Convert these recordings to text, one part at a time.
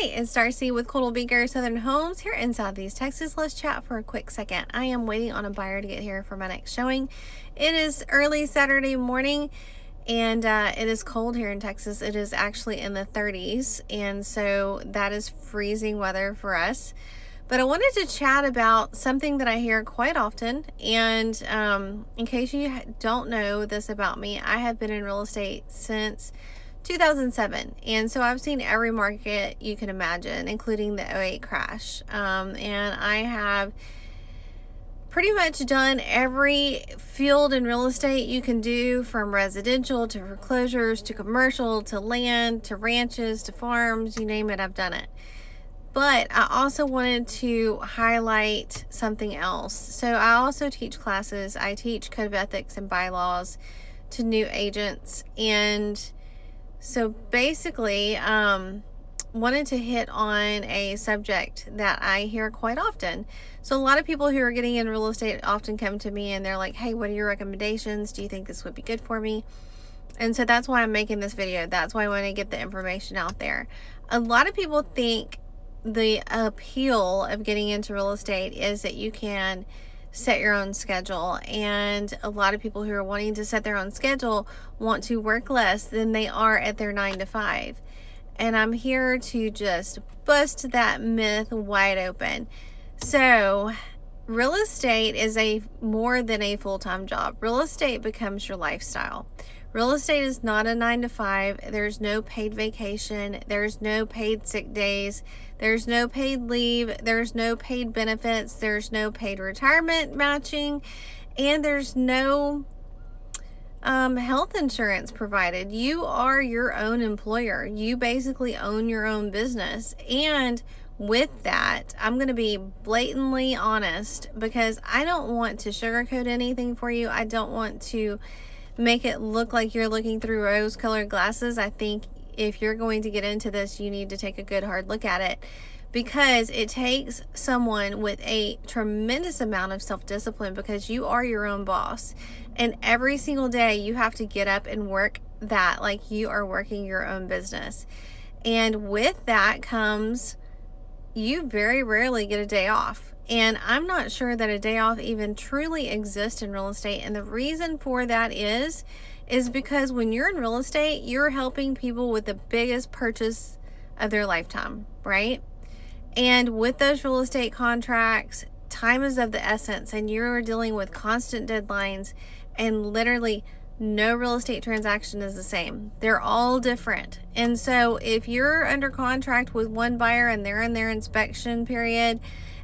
Hi, it's Darcy with Coldwell Banker Southern Homes here in Southeast Texas. Let's chat for a quick second. I am waiting on a buyer to get here for my next showing. It is early Saturday morning and it is cold here in Texas. It is actually in the 30s, and so that is freezing weather for us. But I wanted to chat about something that I hear quite often. And in case you don't know this about me, I have been in real estate since 2007, and so I've seen every market you can imagine, including the '08 crash. And I have pretty much done every field in real estate you can do, from residential to foreclosures to commercial to land to ranches to farms, you name it, I've done it. But I also wanted to highlight something else. So I also teach classes. I teach code of ethics and bylaws to new agents, and so basically, wanted to hit on a subject that I hear quite often. So a lot of people who are getting in real estate often come to me and they're like, hey, what are your recommendations? Do you think this would be good for me? And so that's why I'm making this video. That's why I want to get the information out there. A lot of people think the appeal of getting into real estate is that you can set your own schedule, and a lot of people who are wanting to set their own schedule want to work less than they are at their 9 to 5. And I'm here to just bust that myth wide open. So real estate is more than a full-time job. Real estate becomes your lifestyle. Real estate is not a 9 to 5. There's no paid vacation. There's no paid sick days. There's no paid leave. There's no paid benefits. There's no paid retirement matching. And there's no health insurance provided. You are your own employer. You basically own your own business. And with that, I'm going to be blatantly honest, because I don't want to sugarcoat anything for you. I don't want to make it look like you're looking through rose-colored glasses. I think if you're going to get into this, you need to take a good hard look at it, because it takes someone with a tremendous amount of self-discipline, because you are your own boss, and every single day you have to get up and work that like you are working your own business. And with that comes, you very rarely get a day off. And I'm not sure that a day off even truly exists in real estate. And the reason for that is because when you're in real estate, you're helping people with the biggest purchase of their lifetime, right? And with those real estate contracts, time is of the essence, and you're dealing with constant deadlines, and literally no real estate transaction is the same. They're all different. And so if you're under contract with one buyer and they're in their inspection period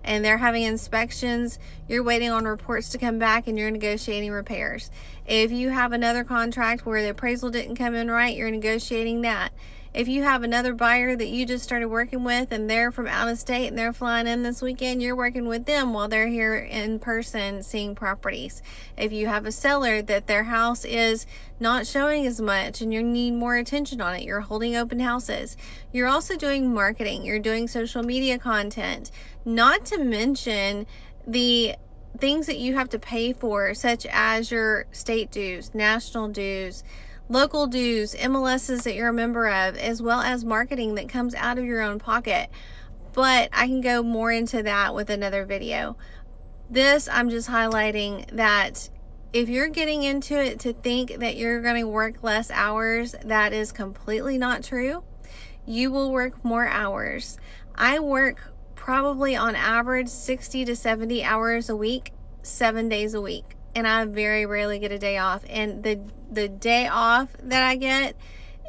and they're having inspections, you're waiting on reports to come back and you're negotiating repairs. If you have another contract where the appraisal didn't come in right, you're negotiating that. If you have another buyer that you just started working with and they're from out of state and they're flying in this weekend, you're working with them while they're here in person seeing properties. If you have a seller that their house is not showing as much and you need more attention on it, you're holding open houses. You're also doing marketing. You're doing social media content. Not to mention the things that you have to pay for, such as your state dues, national dues, local dues, MLSs that you're a member of, as well as marketing that comes out of your own pocket. But I can go more into that with another video. This, I'm just highlighting that if you're getting into it to think that you're going to work less hours, that is completely not true. You will work more hours. I work probably on average 60 to 70 hours a week, 7 days a week. And I very rarely get a day off. And the day off that I get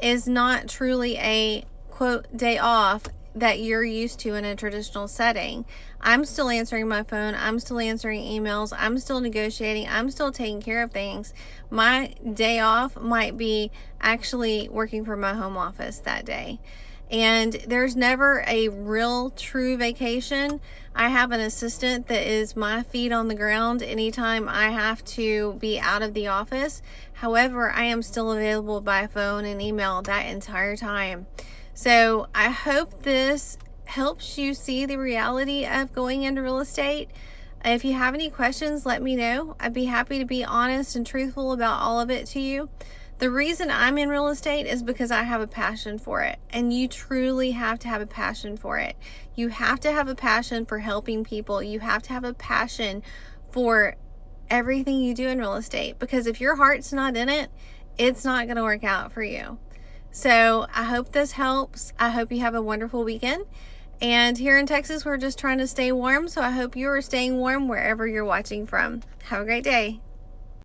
is not truly a quote day off that you're used to in a traditional setting. I'm still answering my phone. I'm still answering emails. I'm still negotiating. I'm still taking care of things. My day off might be actually working from my home office that day. And there's never a real true vacation. I have an assistant that is my feet on the ground anytime I have to be out of the office. However, I am still available by phone and email that entire time. So I hope this helps you see the reality of going into real estate. If you have any questions, let me know. I'd be happy to be honest and truthful about all of it to you. The reason I'm in real estate is because I have a passion for it, and you truly have to have a passion for it. You have to have a passion for helping people. You have to have a passion for everything you do in real estate, because if your heart's not in it, it's not going to work out for you. So I hope this helps. I hope you have a wonderful weekend. And here in Texas, we're just trying to stay warm. So I hope you are staying warm wherever you're watching from. Have a great day.